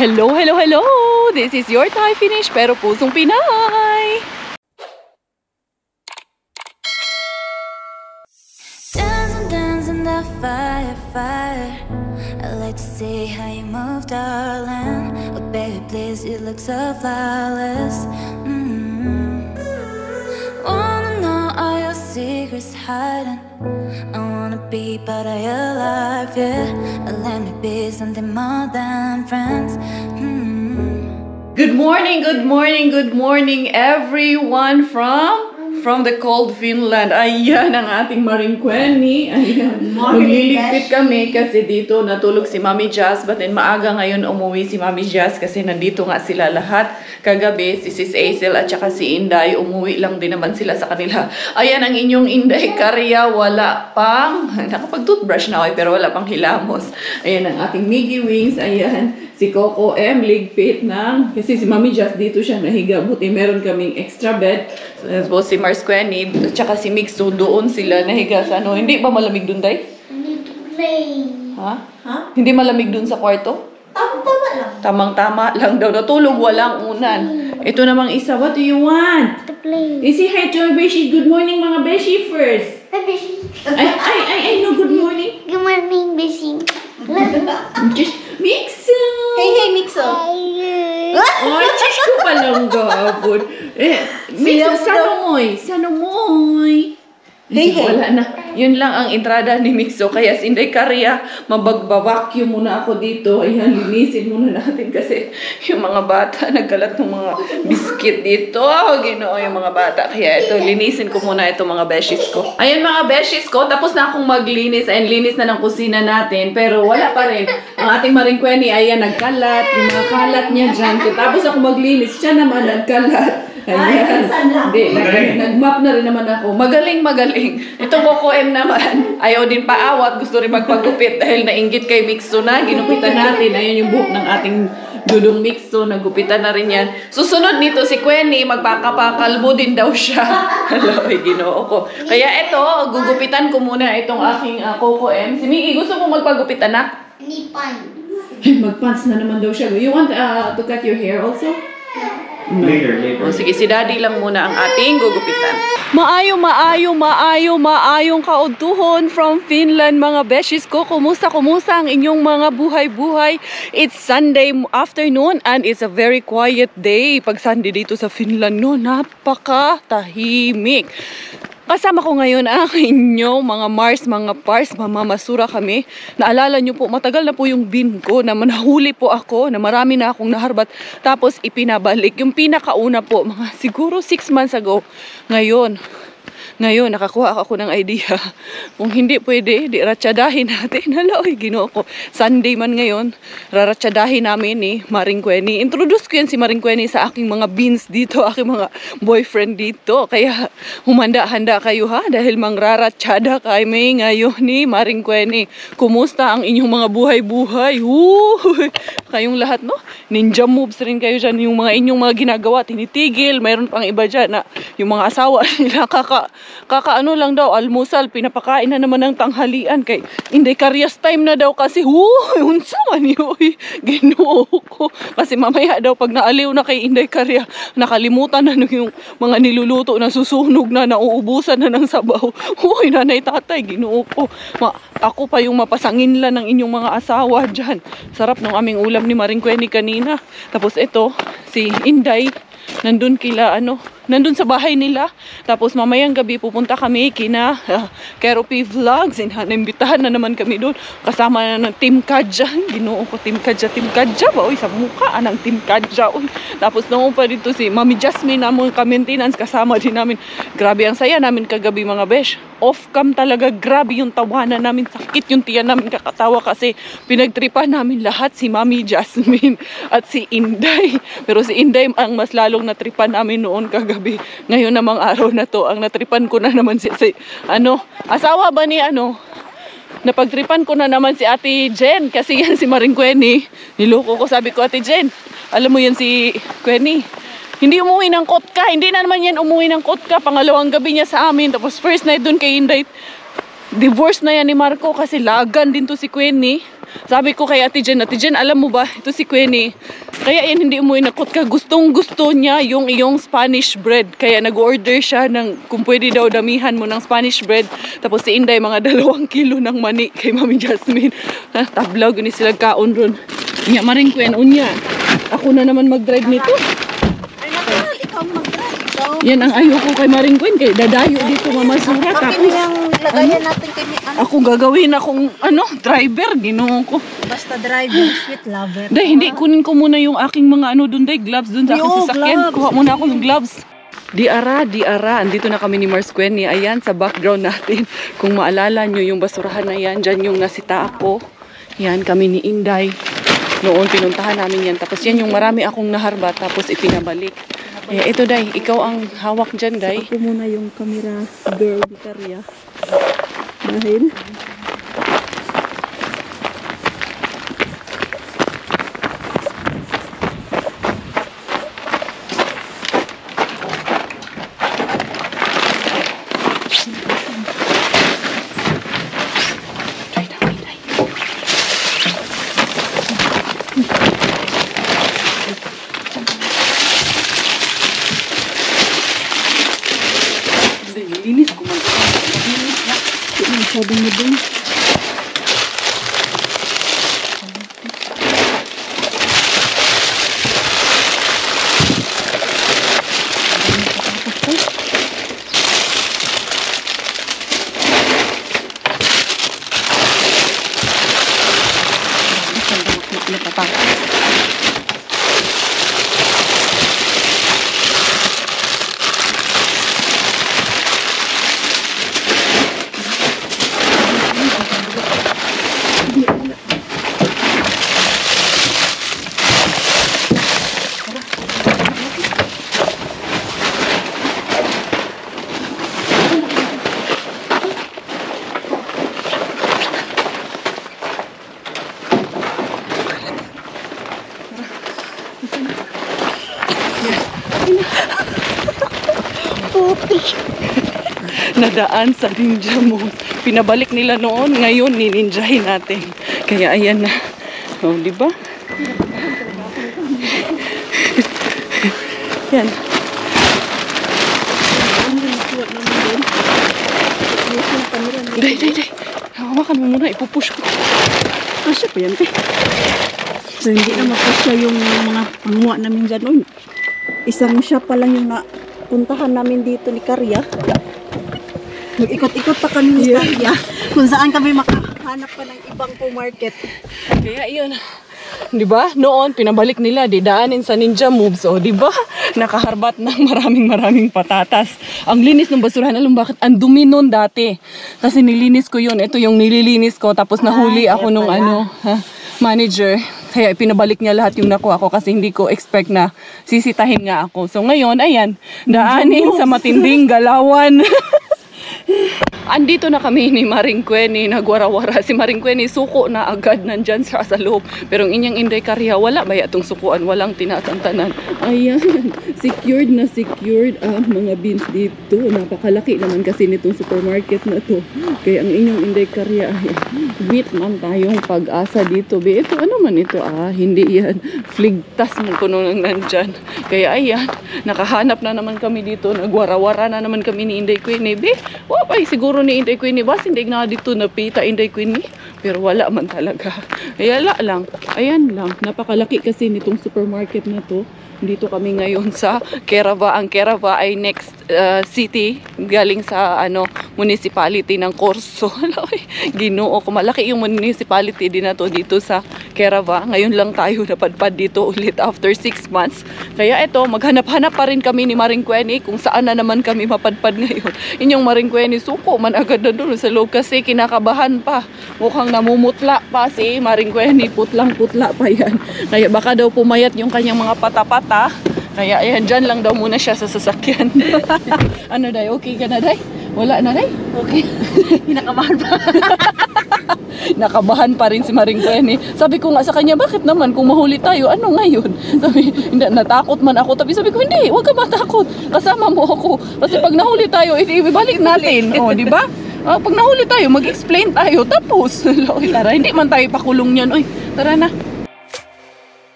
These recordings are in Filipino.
Hello, hello, hello! This is your Thai finish pero pusong Pinay! Dance in the fire, fire. I like to see how you move, darling. Oh baby, please, you look so flawless. Wanna know all your secrets hiding. I wanna be part of your life, yeah. Let me be something more than friends. Good morning, good morning, good morning everyone from the cold Finland. Ayan ang ating Maringkweni. Ayan. Magliligpit kami kasi dito natulog si Mami Jazz. But then maaga ngayon umuwi si Mami Jazz kasi nandito nga sila lahat. Kagabi si Sis Aisel at saka si Inday. Umuwi lang din naman sila sa kanila. Ayan ang inyong Inday Karya. Wala pang, nakapag-toothbrush na ako pero wala pang hilamos. Ayan ang ating Miggy Wings. Ayan. Si Coco M, ligpit na. Kasi si Mami Jazz dito siya nahiga. Buti meron kaming extra bed. So, si Mars Quenny, at saka si Mixo, doon sila nahiga sa ano. Hindi ba malamig doon, Day? Need to play. Ha? Hindi malamig doon sa kwarto? Tamang-tama lang. Tamang-tama lang daw. Natulog, walang unan. Ito namang isa. What do you want? To play. Say hi to our Beshi. Good morning, mga Beshi first. Hi, Beshi. Ay, no, good morning. Good morning, Beshi. Mixo! Hey, Mixo. Oh, chis ko palang gabon. Mixo, sanomoy. Hey. Wala na. Yun lang ang entrada ni Mixo. Kaya si Inday Karya, mabagbawacuum muna ako dito. Ayan, linisin muna natin kasi yung mga bata, nagkalat ng mga biscuit dito. Ginoo yung mga bata. Kaya ito, linisin ko muna itong mga beshies ko. Ayan mga beshies ko, tapos na akong maglinis. Ayan, linis na ng kusina natin. Pero wala pa rin. Ang ating Maringkweni, ayan, nagkalat. Yung mga kalat niya dyan. Tapos ako maglinis, siya naman nagkalat. Ayan. Nag-map na rin naman ako. Magaling. Itong Coco M naman, ayaw din paawat. Gusto rin magpagupit dahil nainggit kay Mixo na. Ginupitan natin. Ayan yung buhok ng ating dudong Mixo. Nagupitan na rin yan. Susunod nito si Quenny, magpakapakalbo din daw siya. Hello, ginoo ko. Kaya ito, gugupitan ko muna itong aking Coco M. Si Miggy, gusto mo magpagupit, anak? Need pants. Mag-pants na naman daw siya. You want to cut your hair also? Later. O, sige, si Daddy lang muna ang ating gugupitan. Maayong kaudtuhon from Finland, mga beshies ko. Kumusta ang inyong mga buhay-buhay? It's Sunday afternoon and it's a very quiet day. Pag Sunday dito sa Finland, no, napaka-tahimik. Kasama ko ngayon ang inyong mga Mars, mga Pars, mamamasura kami. Naalala nyo po, matagal na po yung bin ko na manahuli po ako, na marami na akong naharbat, tapos ipinabalik. Yung pinakauna po, mga siguro 6 months ago. Ngayon, nakakuha ako ng idea. Kung hindi pwede, di ratsadahin natin. Hala, ginoo ko. Sunday man ngayon, raratsadahin namin ni Maringkweni. Introduce ko yan si Maringkweni sa aking mga beans dito, aking mga boyfriend dito. Kaya humanda-handa kayo ha, dahil mangraratsada kami ngayon ni Maringkweni. Kumusta ang inyong mga buhay-buhay? Kayong lahat, no? Ninja moves rin kayo dyan. Yung mga inyong mga ginagawa, tinitigil. Mayroon pang iba dyan na yung mga asawa nila kakaano lang daw, almusal, pinapakain na naman ng tanghalian kay Inday Karyas time na daw kasi unsa man yun, ginoo ko. Kasi mamaya daw pag naaliw na kay Inday Karya, nakalimutan na yung mga niluluto na susunog na, nauubusan na ng sabaw. Nanay tatay, ginoo ko. Ako pa yung mapasangin lang ng inyong mga asawa dyan. Sarap ng aming ulam ni Maringkweni kanina. Tapos ito, si Inday, nandun sa bahay nila. Tapos mamayang gabi pupunta kami kina Keropi Vlogs. Naimbitahan na naman kami doon. Kasama na ng Team Kadja. Ginoo ko, Team Kadja ba? Uy, sa mukha ng Team Kadja. Uy. Tapos noon pa dito si Mami Jasmine na mga ka-maintenance. Kasama din namin. Grabe ang saya namin kagabi mga besh. Off-cam talaga. Grabe yung tawanan namin. Sakit yung tiyan namin kakatawa kasi pinagtripan namin lahat si Mami Jasmine at si Inday. Pero si Inday ang mas lalong natripan namin noon kagabi. Ngayon namang araw na to, ang natripan ko na naman si asawa ba ni napagtripan ko na naman si Ate Jen kasi yan si Maringkweni. Niloko ko, sabi ko, Ate Jen, alam mo yan si Kweni, hindi umuwi ng kotka, hindi na naman yan umuwi ng kotka, pangalawang gabi niya sa amin, tapos first night dun kay Inday, divorce na yan ni Marco kasi lagan din to si Kweni. Sabi ko kay Ate Jen, alam mo ba, ito si Queenie. Kaya yan hindi mo inakot ka. Gustong gusto niya yung iyong Spanish bread. Kaya nag-order siya ng, kung pwede daw damihan mo ng Spanish bread. Tapos si Inday, mga 2 kilo ng mani kay Mami Jasmine. Tablaw, gani sila kaon ron. Nga maring Quen, unya. Ako na naman mag-drive nito. Ay, nakal, ikaw mag-drive. Ikaw. Yan ang ayoko kay Maring Quen. Kay dadayo dito mamasura. Akin Tapos yung lagayan natin kay ano. ako gagawin akong driver. Ginoo ko. Basta driver, sweet lover. Day, hindi. Kunin ko muna yung aking mga dun, day. Gloves dun sa aking Yo, sasakyan. gloves. Kuha muna ako ng gloves. Di ara. Andito na kami ni Mars Quenny. Ayan, sa background natin. Kung maalala nyo, yung basurahan na yan, dyan yung nasita ako. Yan, kami ni Inday. Noon, pinuntahan namin yan. Tapos yan yung marami akong naharba. Tapos ipinabalik. Eh, ito, Day. Ikaw ang hawak dyan, Day. Ako muna yung camera girl Vicaria. Dahil Linis ko man. Linis na. sabi mo dun. Nadaan sa ninja mo. Pinabalik nila noon, ngayon nininjahin natin. Kaya ayan na. Oh, di ba? Yan. Day. Hawakan mo muna, ipupush ko. Kasya pa yan, te. So, hindi na makasya yung mga panguha namin dyan. Uy, isang shop pa lang yung napuntahan namin dito ni Karya. Nag-ikot-ikot pa kami ni Karya kung saan kami makahanap pa ng ibang po-market. Kaya yun. Di ba? Noon, pinabalik nila, didaanin sa ninja moves. O, di ba? Nakaharbat ng maraming patatas. Ang linis ng basurahan. Alam bakit? Ang dumi nun dati. Kasi nilinis ko yun. Ito yung nililinis ko. Tapos nahuli ako nung manager. Kaya pinabalik niya lahat yung nakuha ko kasi hindi ko expect na sisitahin nga ako. So ngayon, ayan, daanin sa matinding galawan. Andito na kami ni Maring Quenny, nagwara-wara. Si Maring Quenny, suko na agad nandyan sa loob. Pero ang inyang Inday Karya, wala ba itong sukuan? Walang tinatantanan. Ayan, secured na secured ang mga beans dito. Napakalaki naman kasi nitong supermarket na to. Kaya ang inyong Inday Karya, wait man tayong pag-asa dito. Be, ito ano man ito? Hindi yan. Fligtas mo kuno nang nandyan. Kaya ayan, nakahanap na naman kami dito. Nagwara-wara na naman kami ni Inday Quenny. Be, wapay siguro ni Inday Quenny. Bas, hindi na dito napita Inday Quenny. Pero wala man talaga. Wala lang. Ayan lang. Napakalaki kasi nitong supermarket na to. Dito kami ngayon sa Kerava. Ang Kerava ay next city galing sa municipality ng Corso. Ginoo ko, malaki yung municipality din na to dito sa Kerava. Ngayon lang tayo napadpad dito ulit after 6 months. Kaya ito, maghanap-hanap pa rin kami ni Maring Quenny kung saan na naman kami mapadpad ngayon. Inyong Maring Quenny, suko man agad na doon sa loob kasi kinakabahan pa. Mukhang namumutla pa si Maring Quenny. Putlang-putla pa yan. Kaya baka daw pumayat yung kanyang mga patapata. Kaya ayan, dyan lang daw muna siya sa sasakyan. Ano, Day? Okay ka na, Day? Wala na, Day? Okay. Hinakabahan pa. Nakabahan pa rin si Maring Quenny. Sabi ko nga sa kanya, bakit naman kung mahuli tayo, ano ngayon? Sabi, hindi, natakot man ako. Sabi ko, hindi, huwag ka matakot. Kasama mo ako. Kasi pag nahuli tayo, ibalik natin. O, di ba? Pag nahuli tayo, mag-explain tayo. Tapos, tara, hindi man tayo pakulong yan. Oy, tara na.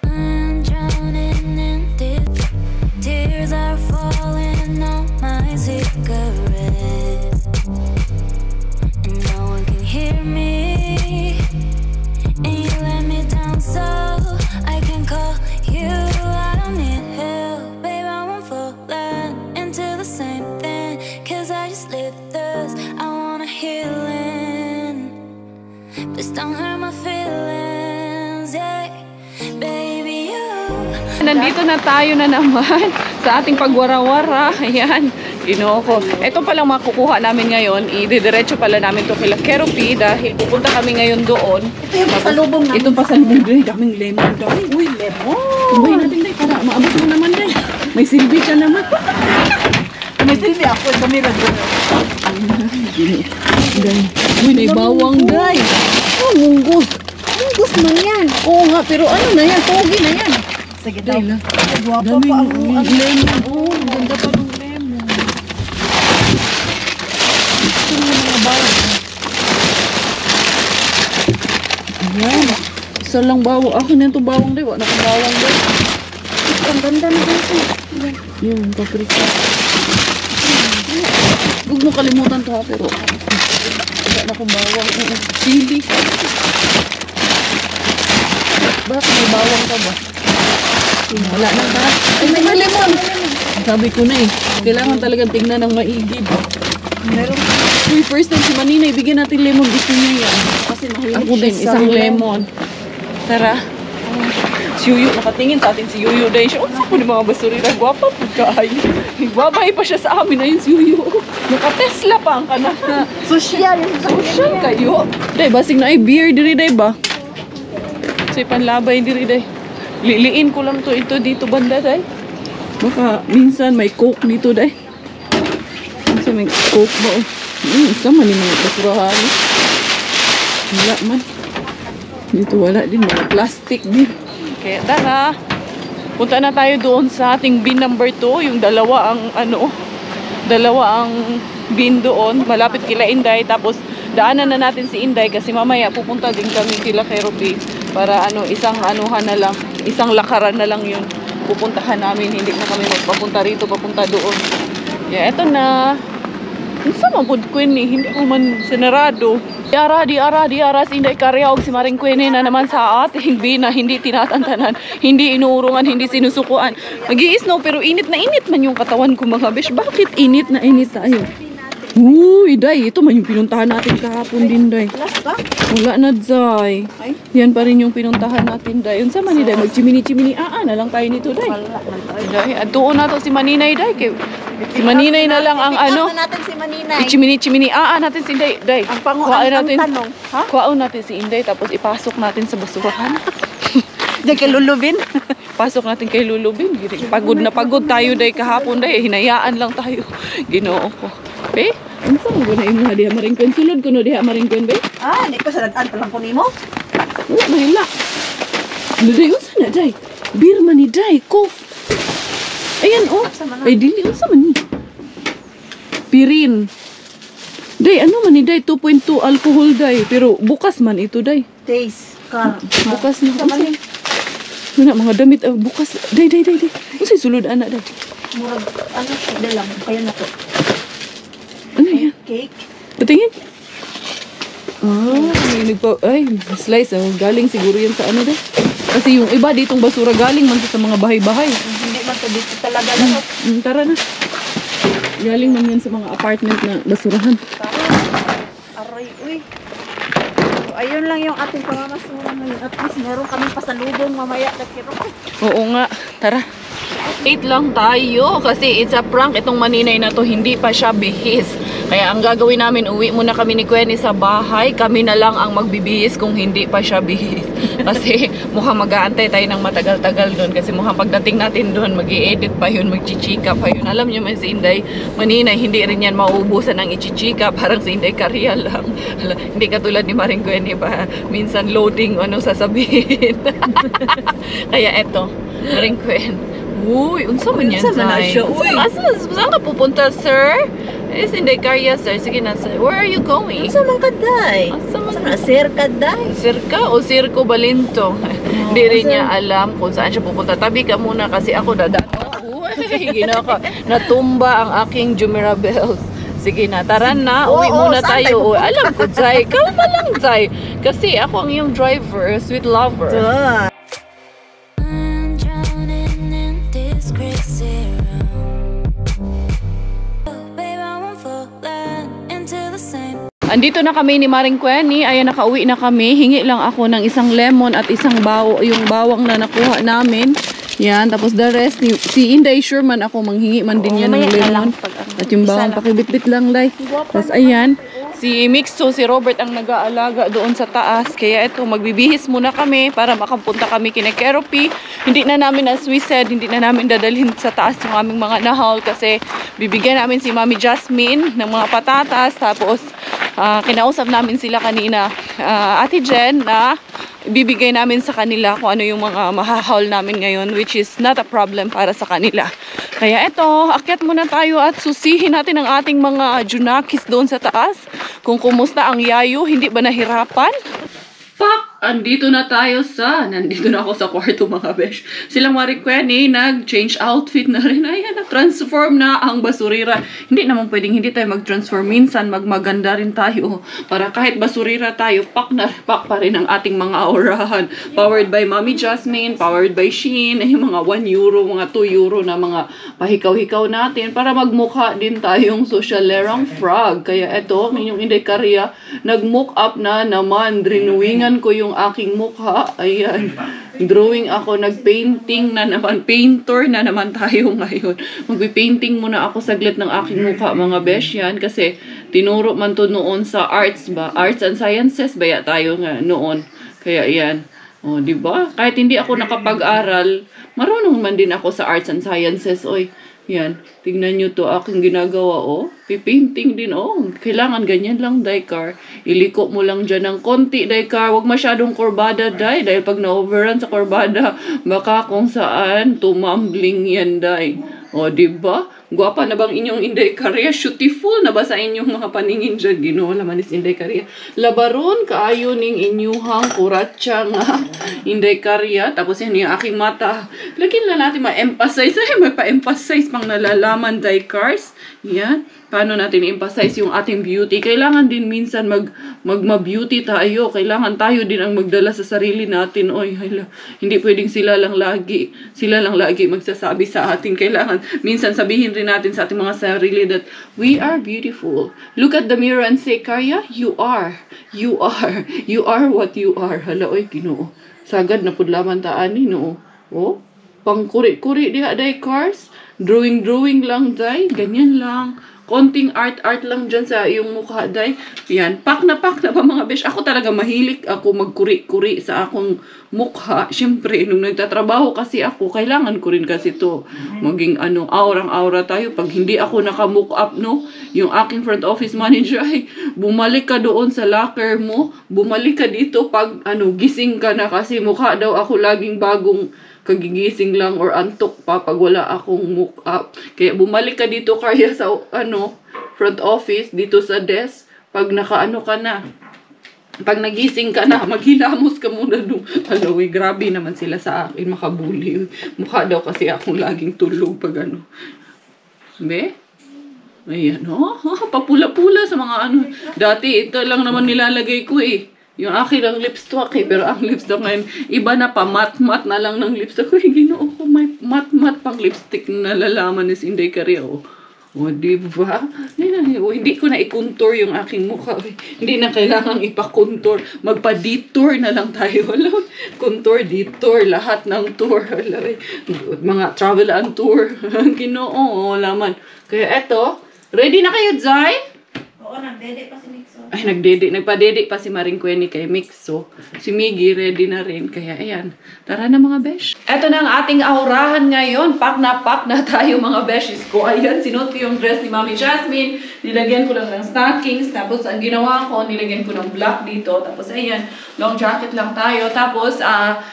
I'm drowning in tears are falling on my cigarette, and no one can hear me. And you let me down, so I can call you. I don't need help, babe. I won't falling into the same thing, 'cause I just live this. I want a healing. Please don't hurt my feelings, yeah. Baby, you. Nandito na tayo na naman sa ating pagwarawara. Ayan, Ginoo ko. Ito palang makukuha namin ngayon. Ididiretso pala namin to kila Keropy dahil pupunta kami ngayon doon. Ito yung pasalubong namin. Ito pasalubong din. Daming lemon daw. Uy, lemon. Tumbay natin day para maabot mo naman day. May silbi siya naman. May silbi ako. Ito may radyo. Uy, may bawang day. Oh, munggus. Munggus man yan. Oo nga, pero ano na yan? Togi na yan. Sige daw. Day na. Guwapo pa ang lemon. Oo, ganda pa ng lemon. Ito yung mga bawang. Ayan. Isa lang bawang. Akin na itong bawang day. Wala na kong bawang day. Ang ganda na dito. Yung paprika. Huwag mo kalimutan to ha, pero wala na akong bawang. Chili. Bakit may bawang ka ba? Wala na ba? Ay, may lemon. Sabi ko na eh. Kailangan talagang tingnan ng maigi ba? Meron. Uy, first time si Manina, ibigyan natin lemon. Gusto niya yan. Kasi mahilig Ako siya din, sa isang lemon. Tara. Si Yuyu, nakatingin sa atin si Yuyu dahil siya. Unsa ko ni mga basurira, gwapa po kaayo. Babay pa siya sa amin, ayun si Yuyu. Naka-Tesla pa ang kanak. Social. Social kayo. Day, basig na ay beer diri day ba? Say panlabay diri day. Liliin ko lang to ito dito banda day. Baka minsan may coke dito day. Minsan may coke ba? Isa man yung mga basurahan. Wala man. Dito wala din, mga plastic din. Kaya tara. Punta na tayo doon sa ating bin number 2. Yung dalawa ang bin doon. Malapit kila Inday. Tapos daanan na natin si Inday kasi mamaya pupunta din kami kila Keropy. Para isang isang lakaran na lang yun. Pupuntahan namin. Hindi na kami magpapunta rito, papunta doon. Kaya eto na. Isa man po Queen ni, hindi ko man sinarado. Di ara si Inday Karya o si Maring Queen na naman sa ating bina, hindi tinatantanan, hindi inuurungan, hindi sinusukuan. Mag-i-snow pero init na init man yung katawan ko mga besh. Bakit init na init tayo? Uy, Day, ito man yung pinuntahan natin kahapon din, Day. Last ba? Wala na, Day. Ay? Yan pa rin yung pinuntahan natin, Day. Yun sa mani, Day, mag-chimini-chimini, na lang tayo nito, Day. Wala man tayo. Day, at doon na to si Maninay, Day. Si Maninay na lang ang Pick up na natin si Maninay. i-chimini-chimini, natin si Inday, Day. Ang Kuhaan natin. tanong. Ha? Kuhaan natin si Inday, tapos ipasok natin sa basurahan. Diyan kay Lulubin. Pasok natin kay Lulubin. Pagod na pagod tayo, Day, kahapon, Day. Hinayaan lang tayo. Ginoo ko. Be, ano sa mga na imuha diha maringkwen? Sulod ko no diha maringkwen, be? Hindi ko sa dadaan pa lang ko nimo. Mahila. Ano, Day? Unsa na, Day? Beer man ni Day. Coke. Ayan, oh. Ay, dili. Unsa man ni? Pirin. Day, ano man ni, Day? 2.2 alcohol, Day. Pero bukas man ito, Day. Taste ka. Bukas na. Sa mali. Ano, mga damit. Bukas. Day. Unsay sulod, anak, Day? Murag, siya lang. Kaya na to. Ano yan? Cake. Patingin. Ay, slice. Galing siguro yan sa ano, Day. Kasi yung iba ditong basura galing man sa mga bahay-bahay. Hindi man to dito talaga lahat. Tara na. Galing man yan sa mga apartment na basurahan. Aray, uy. So, ayun lang yung ating pamamasura ngayon. At least meron kami pasalubong mamaya. Oo nga. Tara. Wait lang tayo kasi it's a prank. Itong Maninay na to, hindi pa siya bihis. Kaya ang gagawin namin, uwi muna kami ni Quenny sa bahay. Kami na lang ang magbibihis kung hindi pa siya bihis. Kasi mukhang mag-aantay tayo ng matagal-tagal doon. Kasi mukhang pagdating natin doon, mag-i-edit pa yun, mag-chichika pa yun. Alam niyo man si Inday, Maninay, hindi rin yan mauubusan ng ichichika. Parang si Inday Karya lang. Hindi katulad ni Maring Quenny ba? Minsan loading, anong sasabihin. Kaya eto, Maring Quenny, Uy, unsa man yan, Unsa man na Zay? siya, uy? Saan ka pupunta, sir? Eh, Inday Karya, sir. Sige na, sir. Where are you going? Unsa man kaday? Asa man? Unsa na sir kaday? Sirka o Sirko Balinto? Hindi rin kasi- niya alam kung saan siya pupunta. Tabi ka muna kasi ako dadaan. Uy, ginaka. Natumba ang aking Jumirabels. Sige na, tara na. Uwi Oo, muna saan tayo. tayo Uy, alam ko, Zay. Kalma lang, Zay. Kasi ako ang iyong driver, sweet lover. Ah. I'm drowning in this crazy room. Oh, babe, I won't fall into the same. Andito na kami ni Maring Kweni. Ayan, nakauwi na kami. Hingi lang ako ng isang lemon at isang yung bawang na nakuha namin. Yan, tapos the rest, si Inday Sherman ako, manghingi man din yan ng lemon. At yung bawang, pakibit-bit lang, Day. Tapos ayan, si Mixo, si Robert ang nag-aalaga doon sa taas. Kaya ito, magbibihis muna kami para makapunta kami kina Keropy. Hindi na namin, as we said, hindi na namin dadalhin sa taas yung aming mga nahal kasi bibigyan namin si Mami Jasmine ng mga patatas. Tapos, kinausap namin sila kanina, Ate Jen, na ibibigay namin sa kanila kung ano yung mga mahahaul namin ngayon, which is not a problem para sa kanila. Kaya eto, akyat muna tayo at susihin natin ang ating mga junakis doon sa taas. Kung kumusta ang yayo, hindi ba nahirapan? Pak! Andito na tayo nandito na ako sa kwarto mga besh. Silang Maring Kweni, nag-change outfit na rin. Ayan, nag-transform na ang basurira. Hindi naman pwedeng hindi tayo mag-transform. Minsan, magmaganda rin tayo. Para kahit basurira tayo, pak pa rin ang ating mga aurahan. Powered by Mami Jasmine, powered by Shein, yung mga 1 euro, mga 2 euro na mga pahikaw-hikaw natin para magmukha din tayong socialerang frog. Kaya eto, yung Inday Karya, nag-mock up na naman. Drinwingan ko yung aking mukha. Ayan. Drawing ako, nag-painting na naman. Painter na naman tayo ngayon. Magpi-painting muna ako saglit ng aking mukha, mga besh yan. Kasi tinuro man to noon sa arts ba? Arts and Sciences ba tayo nga noon? Kaya yan. O, di ba? Kahit hindi ako nakapag-aral, marunong man din ako sa Arts and Sciences. Oy, yan. Tignan nyo to aking ginagawa, oh. Pipainting din, oh. Kailangan ganyan lang, Daikar. Iliko mo lang dyan ng konti, Daikar. Huwag masyadong kurbada, Day. Dahil pag na-overrun sa kurbada, baka kung saan tumambling yan, Day. O, diba? Guwapa na bang inyong Inday Karya? Beautiful na ba sa inyong mga paningin dyan? Ginoo naman is Inday Karya. Labaron, kaayo ning inyuhang kuratsa nga Inday Karya. Tapos yan yung aking mata. Lagyan lang natin ma-emphasize. Ay, may pa-emphasize pang nalalaman, Daikars. Yan. Paano natin i-emphasize yung ating beauty? Kailangan din minsan mag-beauty tayo. Kailangan tayo din ang magdala sa sarili natin. Oy, hala. Hindi pwedeng sila lang lagi magsasabi sa atin. Kailangan minsan sabihin rin natin sa ating mga sarili that we are beautiful. Look at the mirror and say, Karya, you are what you are. Hala, oy, Ginoo. Sagad na pudlaman taan ni, no? Oh, pangkuri-kuri diha, day, cars. Drawing lang, day. Ganyan lang. Konting art lang dyan sa iyong mukha, day. Yan, pak na ba mga besh? Ako talaga mahilig ako magkuri-kuri sa akong mukha. Siyempre, nung nagtatrabaho kasi ako, kailangan ko rin kasi to maging aurang-aura tayo. Pag hindi ako naka-mock up, no, yung aking front office manager, ay, bumalik ka doon sa locker mo, bumalik ka dito pag gising ka na kasi mukha daw ako laging bagong kagigising lang or antok pa pag wala akong mock up. Kaya bumalik ka dito kaya sa front office, dito sa desk, pag nakaano ka na, pag nagising ka na, maghilamos ka muna doon. Grabe naman sila sa akin, makabuli. Mukha daw kasi akong laging tulog pag Be? Ayan, papula-pula sa mga Dati, ito lang naman nilalagay ko yung akin ang lipstick pero ang lipstick ngayon, iba na pa, mat-mat na lang ng lipstick. Ginoo ko, may mat-mat pang lipstick na nalalaman ni Inday Karya, O, diba? Hindi ko na i-contour yung aking mukha. Hindi na kailangang ipa-contour. Magpa-detour na lang tayo. Contour, detour, lahat ng tour. Mga travel and tour. Ginoo, laman. Kaya eto, ready na kayo, Zay? Oo, nag-dede pa si Nixon. Ay, nagpadede pa si Maring Kweni kay Mixo. Si Miggy ready na rin. Kaya ayan, tara na mga besh. Eto na ang ating aurahan ngayon. Pack na tayo mga beshes ko. Ayan, sinuot ko yung dress ni Mami Jasmine. Nilagyan ko lang ng stockings. Tapos ang ginawa ko, nilagyan ko ng black dito. Tapos ayan, long jacket lang tayo. Tapos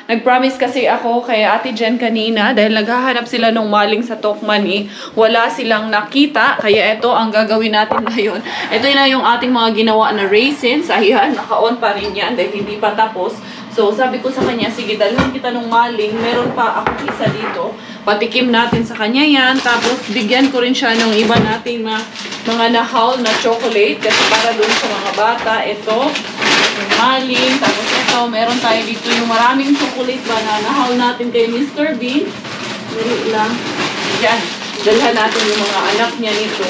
nag-promise kasi ako kay Ate Jen kanina dahil naghahanap sila ng maling sa Tokman. Wala silang nakita. Kaya ito ang gagawin natin ngayon. Ito na yung ating mga ginawa na raisins. Ayan, naka-on pa rin yan dahil hindi pa tapos. So, sabi ko sa kanya, sige, dalhin kita ng maling. Meron pa ako isa dito. Patikim natin sa kanya yan. Tapos, bigyan ko rin siya ng iba nating mga na-haul na chocolate. Kasi para dun sa mga bata, ito, yung maling. Tapos, ito, meron tayo dito yung maraming chocolate ba na na-haul natin kay Mr. Bean. Dali lang. Yan. Dalhan natin yung mga anak niya nito.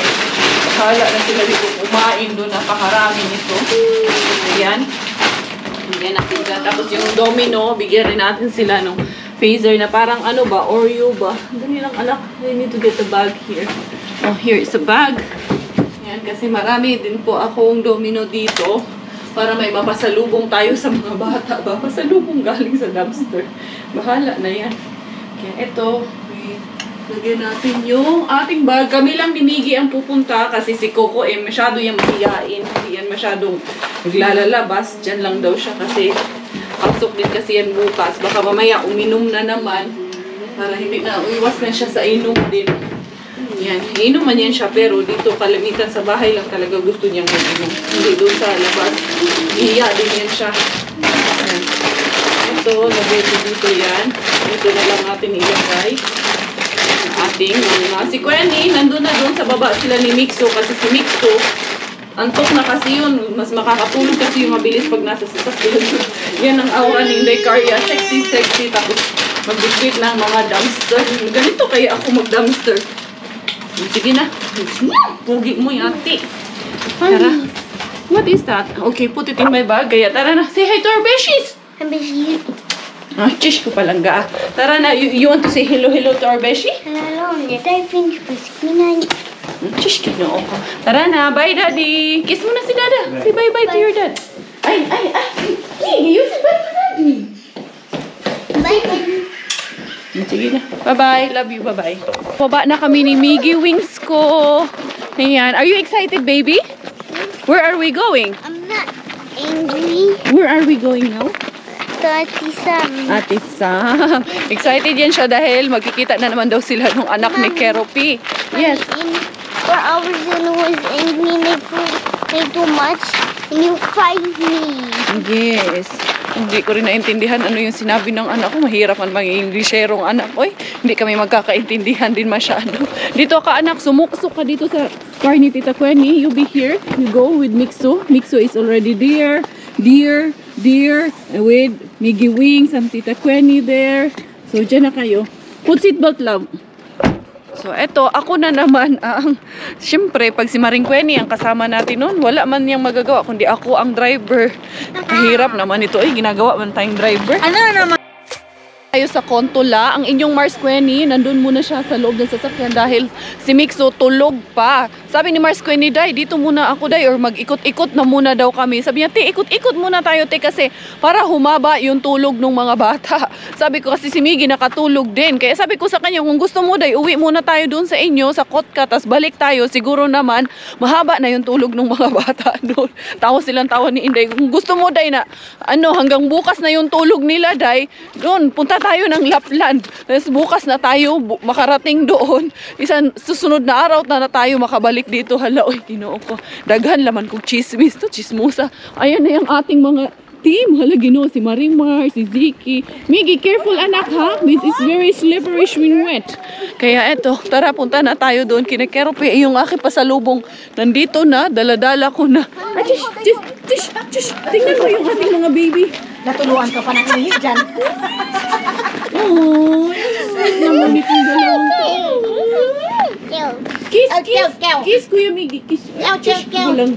Akala na sila dito kumain doon. Napakarami nito. Ayan. Bigyan natin sila. Tapos yung domino, bigyan rin natin sila ng phaser na parang ano ba, Oreo ba. Dali lang anak, I need to get the bag here. Oh, here is a bag. Ayan, kasi marami din po akong domino dito. Para may mapasalubong tayo sa mga bata ba. Pasalubong galing sa dumpster. Bahala na yan. Kaya ito, lagyan natin yung ating bag. Kami lang ni Miggy ang pupunta kasi si Coco masyado yung mahiyain. Hindi yan masyadong naglalalabas. Diyan lang daw siya kasi pasok din kasi yan bukas. Baka mamaya uminom na naman para hindi na uiwas na siya sa inom din. Yan. Inom man yan siya pero dito kalamitan sa bahay lang talaga gusto niyang mag-inom. Hindi doon sa labas. Hiya din yan siya. Yan. Ito, lagay ko dito yan. Ito na lang natin ilagay. Ating mga si Kweni, nandun na doon sa baba sila ni Mixo kasi si Mixo antok na kasi yun, mas makakatulog kasi yung mabilis pag nasa sasakyan. Yan ang aura ni Inday Carya, sexy tapos mag-bitbit ng mga dumpster. Ganito kaya ako mag-dumpster. Sige na, pugi mo yati. Tara, what is that? Okay, put it in my bag. Kaya tara na, say hi to our beshies. Hi, Beshi. Ay, chish ko palang ga. Tara na, you want to say hello to our beshi? Hello, did I finish Beshi? Chish, kinoo ko. Tara na, bye daddy. Kiss mo na si dada. Say bye-bye to your dad. Ay. Hey, you say bye to daddy. Bye. Sige na. Bye-bye. Love you. Bye-bye. Baba na kami ni Miggy Wings ko. Ayan. Are you excited, baby? Where are we going? I'm not angry. Where are we going now? To Ate Sam. Ate Sam. Excited yan siya dahil magkikita na naman daw sila ng anak ni Keropi. Yes. In 4 hours and was angry and I too much and you find me. Yes. Hindi ko rin naintindihan ano yung sinabi ng anak ko. Mahirap man mag-Ingleserong anak ko. Hindi kami magkakaintindihan din masyado. Dito ka anak, sumuksok ka dito sa car ni Tita Kweni. You be here. You go with Mixo. Mixo is already there. Dear, with Miggy Wings and Tita Kweni there. So, dyan na kayo. Put seatbelt, love. So, eto, ako na naman ang, siyempre, pag si Maring Kweni ang kasama natin nun, wala man niyang magagawa, kundi ako ang driver. Kahirap naman ito. Ginagawa man tayong driver. Ano naman? Tayo sa Kontola, ang inyong Mars Kweni, nandun muna siya sa loob ng sasakyan dahil si Mixo tulog pa. Sabi ni Mars Kweni, Day, dito muna ako, Day, or mag-ikot-ikot na muna daw kami. Sabi niya, Te, ikot-ikot muna tayo, Te, kasi para humaba yung tulog ng mga bata. Sabi ko kasi si Miggy nakatulog din. Kaya sabi ko sa kanya, kung gusto mo, Day, uwi muna tayo doon sa inyo, sa Kotka, tas balik tayo. Siguro naman, mahaba na yung tulog ng mga bata doon. Tawa silang tawa ni Inday. Kung gusto mo, Day, na hanggang bukas na yung tulog nila, Day, doon, punta tayo ng Lapland. Tapos bukas na tayo makarating doon. Isang susunod na araw na tayo makabalik dito. Hala, oy, Ginoo ko. Daghan laman kong chismis to, chismosa. Ayan na yung ating mga team. Hala, Ginoo, si Marimar, si Ziki. Miggy, careful anak ha. This is very slippery when wet. Kaya eto, tara, punta na tayo doon. Kinekeropi, yung aking pasalubong. Nandito na, daladala ko na. Ay, tish. Tingnan mo yung ating mga baby. Natuluan ka pa ng inis dyan. Oh, naman itong dalawang to. Kiss, Kuya Miggy. Kiss. Walang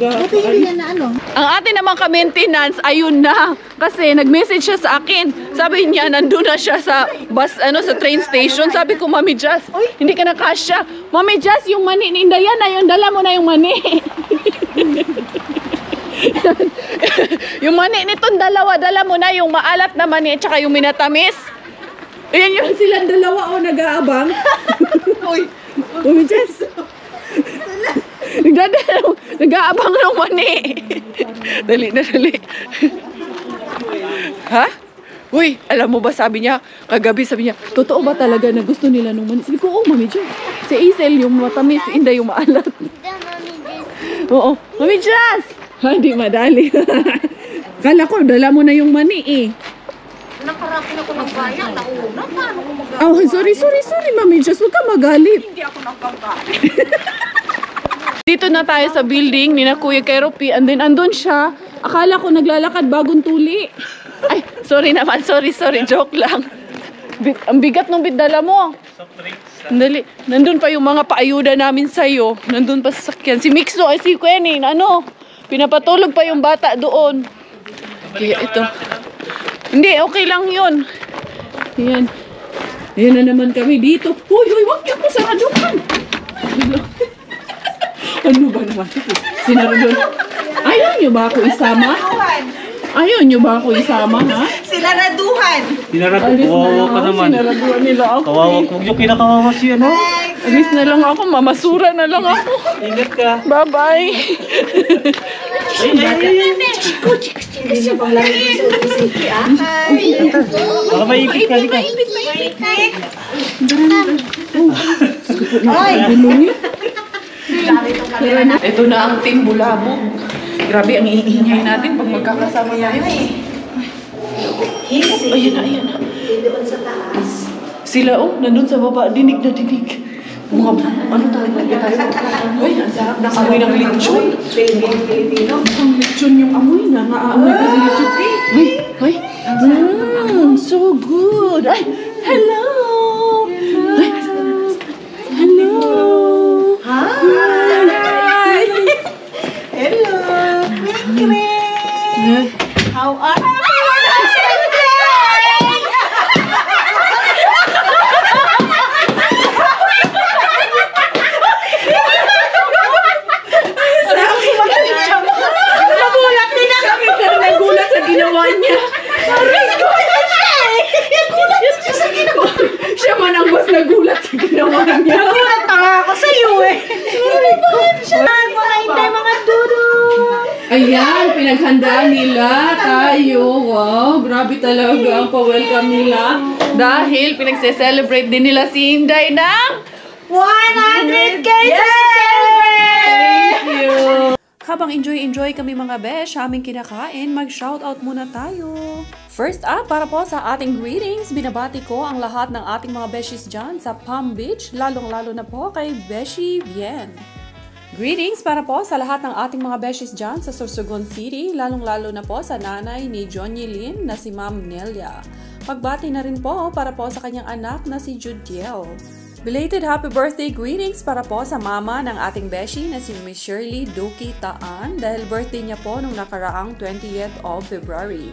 Ang atin naman ka-maintenance, ayun na. Kasi nag-message siya sa akin. Sabi niya, nandun na siya sa bus, sa train station. Sabi ko, Mami Jazz, hindi ka nakasya. Mami Jazz, yung mani ni Indayan na yun, dala mo na yung mani. Yung mani nitong dalawa, dala mo na yung maalat na mani at saka yung minatamis. Ayan yun. Silang dalawa o nag-aabang. Uy, Umichas. nag-aabang ng mani. Dali na, dali. Ha? Uy, alam mo ba sabi niya, kagabi sabi niya, totoo ba talaga na gusto nila nung mani? Sabi ko, oh, Mami Jess. Si Isel yung matamis, si Inday yung maalat. Oo, Mami Jess! Hindi madali. Kala ko, dala mo na yung mani eh. Nakarating ako ng bayan, nauna, paano ko mag- Oh, sorry, Mami Jess. Huwag ka magalit. Hindi ako nagkakain. Dito na tayo sa building ni na Kuya Keropi, and then andun siya. Akala ko naglalakad bagong tuli. Ay, sorry naman, sorry, joke lang. Ang bigat ng bidala mo. Dali, nandun pa yung mga paayuda namin sa'yo. Nandun pa sa sakyan. Si Mixo ay si Quenin, ano? Pinapatulog pa yung bata doon. Kaya ito. Hindi, okay lang yun. Yan. Yan na naman kami dito. Uy, wag niyo ko saraduhan. Ano ba naman? Sinaradun. Ayaw niyo ba ako isama? Ayaw niyo ba ako isama, ha? Sinaraduhan! Kawawa ka naman. Sinaraduhan nila ako. Kawawa ko. Yung kinakawawa siya, no? Alis na lang ako, mamasura na lang ako. Ingat ka. Bye-bye. Baka maipit ka. Ito na ang team Bulabog. Grabe ang iingay natin pag magkakasama tayo. Ayan na. Sila nandun sa baba, dinig na dinig. Mga, ano talaga tayo? Uy, ang sarap ng amoy ng lechon. Ang lechon yung amoy na. Naamoy kasi lechon. Uy. So good. Ay, hello. Ay, hello. Hi. Hello! Chris! How are you? Nagulat din ako. Nagulat sa ginawa niya. Siya man ang mas nagulat sa ginawa niya. Nagulat pa nga ako sa iyo eh. Mga hindi, mga duro. Ayan, pinaghandaan nila tayo. Wow, grabe talaga ang pa-welcome nila. Dahil pinagse-celebrate din nila si Inday ng 100K Thank you! Habang enjoy kami mga besh, aming kinakain, mag-shoutout muna tayo. First up, para po sa ating greetings, binabati ko ang lahat ng ating mga beshies dyan sa Palm Beach, lalong-lalo na po kay Beshi Bien. Greetings para po sa lahat ng ating mga beshies dyan sa Sorsogon City, lalong-lalo na po sa nanay ni Johnny Lynn na si Ma'am Nelia. Pagbati na rin po para po sa kanyang anak na si Judiel. Belated happy birthday greetings para po sa mama ng ating beshi na si Miss Shirley Duki Taan dahil birthday niya po nung nakaraang 20th of February.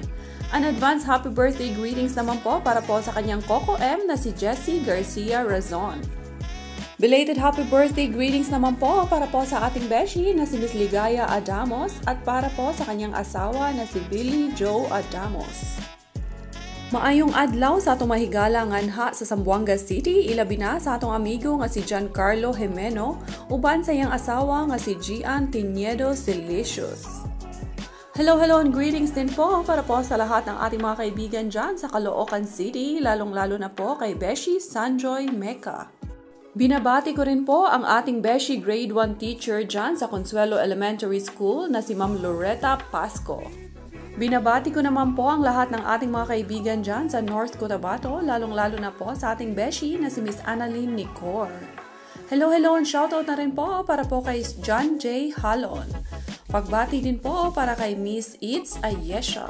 An advance happy birthday greetings naman po para po sa kanyang Coco M na si Jessie Garcia Razon. Belated happy birthday greetings naman po para po sa ating beshi na si Miss Ligaya Adamos at para po sa kanyang asawa na si Billy Joe Adamos. Maayong adlaw sa atong mahigalangan ha sa Zamboanga City, ilabi na sa atong amigo nga si Giancarlo Jimeno, uban sa iyang asawa nga si Gian Tiniedo Silicious. Hello and greetings din po para po sa lahat ng ating mga kaibigan dyan sa Caloocan City, lalong-lalo na po kay Beshi Sanjoy Meca. Binabati ko rin po ang ating Beshi Grade 1 teacher dyan sa Consuelo Elementary School na si Ma'am Loretta Pasco. Binabati ko naman po ang lahat ng ating mga kaibigan dyan sa North Cotabato, lalong-lalo na po sa ating beshi na si Miss Annalyn Nicor. Hello and shoutout na rin po para po kay John J. Halon. Pagbati din po para kay Miss Itz Ayesha.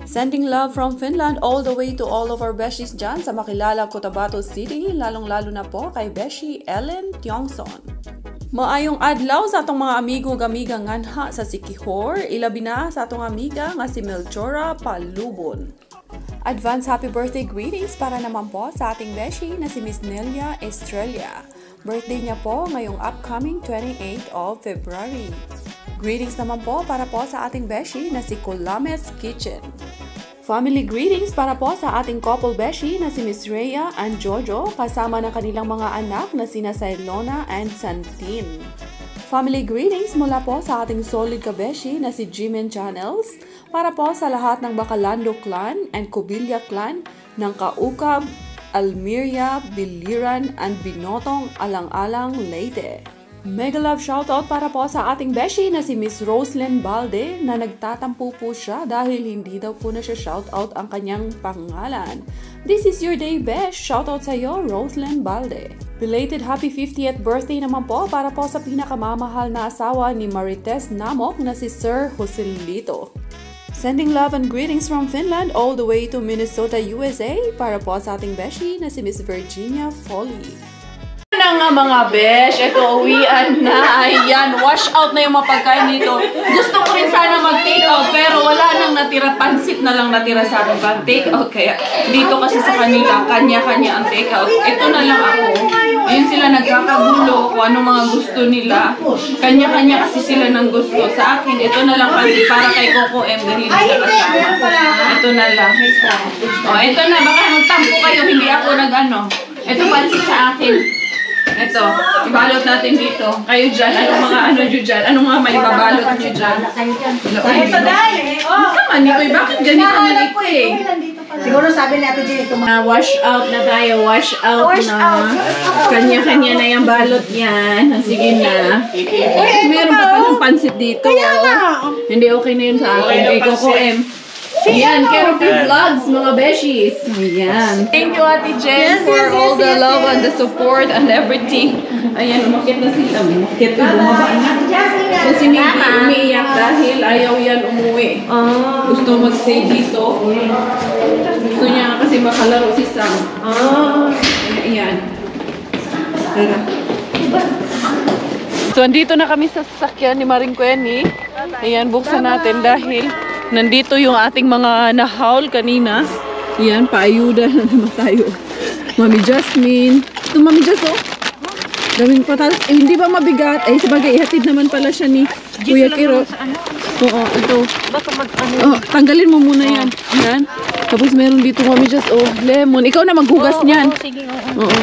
Sending love from Finland all the way to all of our beshies dyan sa Makilala, Cotabato City, lalong-lalo na po kay Beshi Ellen Tiongson. Maayong adlaw sa atong mga amigo-gamiga nganha sa Sikihor, ilabi na sa atong amiga nga si Melchora Palubon. Advance happy birthday greetings para naman po sa ating beshi na si Miss Nelia Estrella. Birthday niya po ngayong upcoming 28th of February. Greetings naman po para po sa ating beshi na si Kulamet's Kitchen. Family greetings para po sa ating couple beshi na si Miss Rhea and Jojo kasama ng kanilang mga anak na sina Sailona and Santin. Family greetings mula po sa ating solid kabeshi na si Jimin Channels para po sa lahat ng Bacalando Clan and Cobilla Clan ng Kaukab, Almeria, Biliran and Binotong Alang-Alang, Leyte. Mega love shoutout para po sa ating beshi na si Miss Roslyn Balde na nagtatampo po siya dahil hindi daw po na siya shoutout ang kanyang pangalan. This is your day, besh. Shoutout sa iyo, Roslyn Balde. Belated happy 50th birthday naman po para po sa pinakamamahal na asawa ni Marites Namok na si Sir Joselito. Sending love and greetings from Finland all the way to Minnesota, USA para po sa ating beshi na si Miss Virginia Foley. Na nga mga besh, ito uwian na. Ayan, wash out na yung mga pagkain dito. Gusto ko rin sana mag-take out pero wala nang natira. Pansit na lang natira sa akin pang take out. Kaya dito kasi sa kanila, kanya-kanya ang take out. Ito na lang ako. Ayun sila nagkakagulo kung anong mga gusto nila. Kanya-kanya kasi sila ng gusto. Sa akin, ito na lang pansit para kay Coco M dahil hindi siya kasama. Ito na lang. O, ito na. Baka magtampo kayo. Hindi ako nag-ano. Ito pansit sa akin. Ito, ibalot natin dito. Kayo dyan, anong mga ano nyo dyan? Anong mga may babalot nyo dyan? Ito dahil. Sama ni Koy, bakit ganito na ito eh? Siguro sabi natin dyan ito. Wash out na tayo, wash out na. Kanya-kanya na yung balot yan. Sige na. Meron pa palang pansit dito. Hindi okay na yun sa akin. Kay Coco M. Ayan, Keropi Vlogs, mga beshies. Ayan. Thank you, Ate Jen, for all the love and the support and everything. Ayan, umakit na sila. Umakit na, bumaba na. So, si Miki umiiyak dahil ayaw yan umuwi. Gusto mag-stay dito. Gusto niya kasi makalaro si Sam. Ayan. Tara. So, andito na kami sa sasakyan ni Maring Kweni. Ayan, buksan natin dahil nandito yung ating mga nahaul kanina. Yan, paayuda na naman tayo. Mami Jasmine. Ito, Mami Jas, oh. Daming patatas. Eh, hindi ba mabigat? Eh, sabagay, ihatid naman pala siya ni Kuya Kiro. Oo, ito. Oh, tanggalin mo muna yan. Yan. Tapos meron dito, Mami Jas, oh, lemon. Ikaw na maghugas niyan. Oo.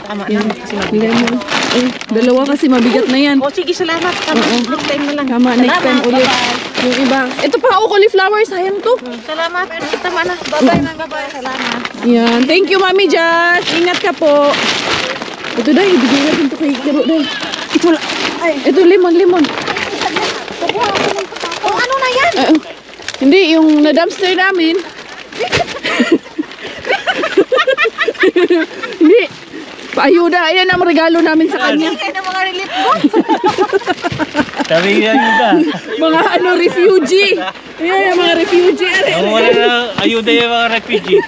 Tama yan. Lemon. Eh, dalawa kasi mabigat na yan. sige, salamat. Next time na lang. Tama, next time ulit. Yung iba. Ito pa, cauliflower. Sayang to. Salamat. Tama na. Bye-bye, bye-bye. Salamat. Yan. Thank you, Mami Jazz. Ingat ka po. Ito dahil, ibigay natin ito kay Kiro dahil. Ito, lemon. Oh, ano na yan? Hindi, yung na-dumpster namin. Hindi. Paayuda. Ayan ang regalo namin sa kanya. Hindi na mga relief goods. Sabi niya ayuda. Mga refugee. Ayan, mga refugee. Ang wala na ayuda yung mga refugee.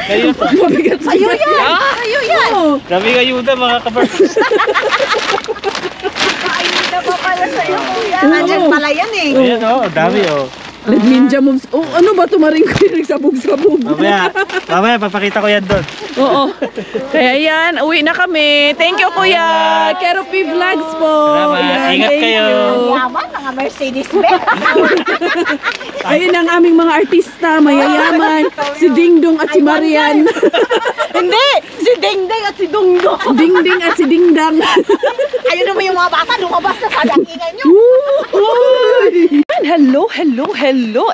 Kayo pa. Mabigat sa'yo yan. Sa'yo yan. Sabi ng ayuda mga kabartos. Ayuda pa pala sa'yo, kuya. Nandiyan pala yan eh. Ayan o, dami o. Nag-ninja moves. Oh, ano ba tumaring ko yung nagsabog-sabog? Mamaya, papakita ko yan doon. Oo. Kaya yan, uwi na kami. Thank you, Kuya. Keropi Vlogs po. Salamat. Yan, Ingat thank kayo. you. Yaman, mga Mercedes-Benz. Ayun ang aming mga artista, mayayaman. Si Dingdong at si Marian. Hindi! Si Dingding at si Dungdong. Dingding at si Dingdang. Ayun naman yung mga bata, lumabas na sa dakingan nyo. Hello.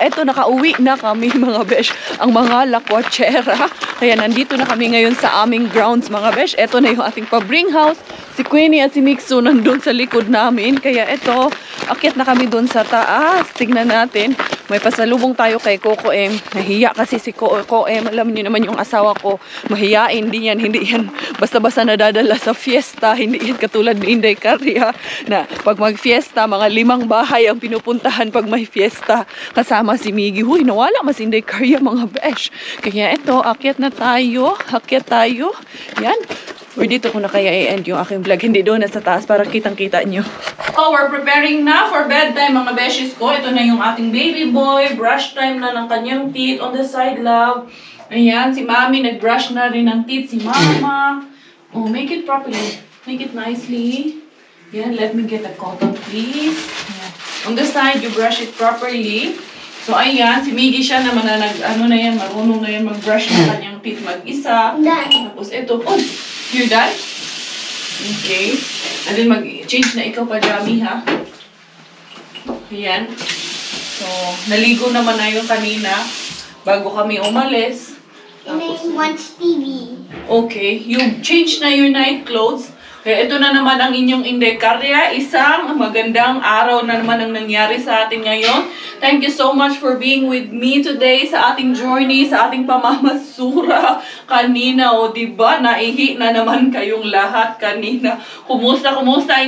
Eto, nakauwi na kami mga besh. Ang mga lakwatsera. Kaya nandito na kami ngayon sa aming grounds mga besh. Eto na yung ating pabring house. Si Queenie at si Mixo nandun sa likod namin. Kaya eto, akyat na kami dun sa taas. Tignan natin. May pasalubong tayo kay Coco M. Nahiya kasi si Coco M. Alam niyo naman yung asawa ko. Mahiyain din yan. Hindi yan basta-basta nadadala sa fiesta. Hindi yan katulad ni Inday Carria na pag mag-fiesta, mga 5 bahay ang pinupuntahan pag may fiesta. Kasama si Miggy. Huy, nawala mas Inday Carria mga besh. Kaya eto, akyat na tayo. Akyat tayo. Yan. Or dito ko na kaya i-end yung aking vlog. Hindi doon na sa taas para kitang-kita nyo. Oh, we're preparing na for bedtime mga beshies ko. Ito na yung ating baby boy. Brush time na ng kanyang teeth on the side, love. Ayan, si Mami nag-brush na rin ng teeth. Si Mama. Oh, make it properly. Make it nicely. Yan, let me get a cotton, please. Yan. On the side, you brush it properly. So, ayan, si Miggy siya naman na marunong na yan mag-brush ng kanyang teeth mag-isa. Done. Tapos ito, oh, you're done? Okay. And then mag-change na ikaw pajami, ha? Ayan. So, naligo naman na yung kanina bago kami umalis. And then watch TV. Okay, you change na your night clothes. Kaya ito na naman ang inyong Inday Karya. Isang magandang araw na naman ang nangyari sa atin ngayon. Thank you so much for being with me today sa ating journey, sa ating pamamasura kanina. O diba, naihi na naman kayong lahat kanina. Kumusta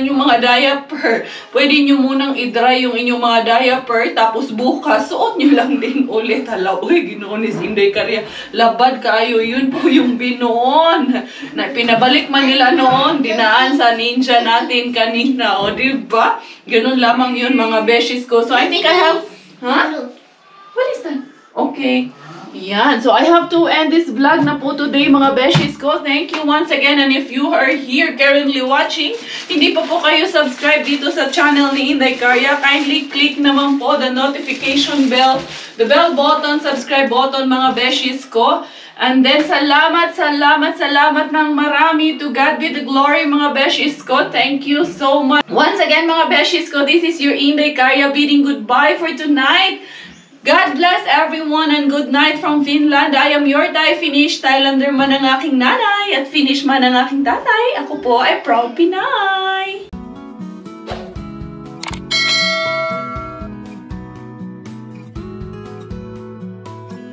inyong mga diaper? Pwede nyo munang i-dry yung inyong mga diaper, tapos bukas, suot nyo lang din ulit. Hala, uy, ginoon ni Inday Karya. Labad kayo, yun po yung binoon. Na pinabalik man nila noon, dinaan sa ninja natin kanina. O diba? Ganun lamang yun mga beshies ko. So I think I have... Huh? What is that? Okay. Yan. So, I have to end this vlog na po today, mga beshies ko. Thank you once again. And if you are here currently watching, hindi pa po kayo subscribe dito sa channel ni Inday Karya, kindly click naman po the notification bell, the bell button, subscribe button, mga beshies ko. And then, salamat ng marami. To God be the glory, mga beshies ko. Thank you so much. Once again, mga beshies ko, this is your Inday Karya bidding goodbye for tonight. God bless everyone and good night from Finland. I am your Thai Finnish Thailander man ang aking nanay at Finnish man ang aking tatay. Ako po ay proud Pinay.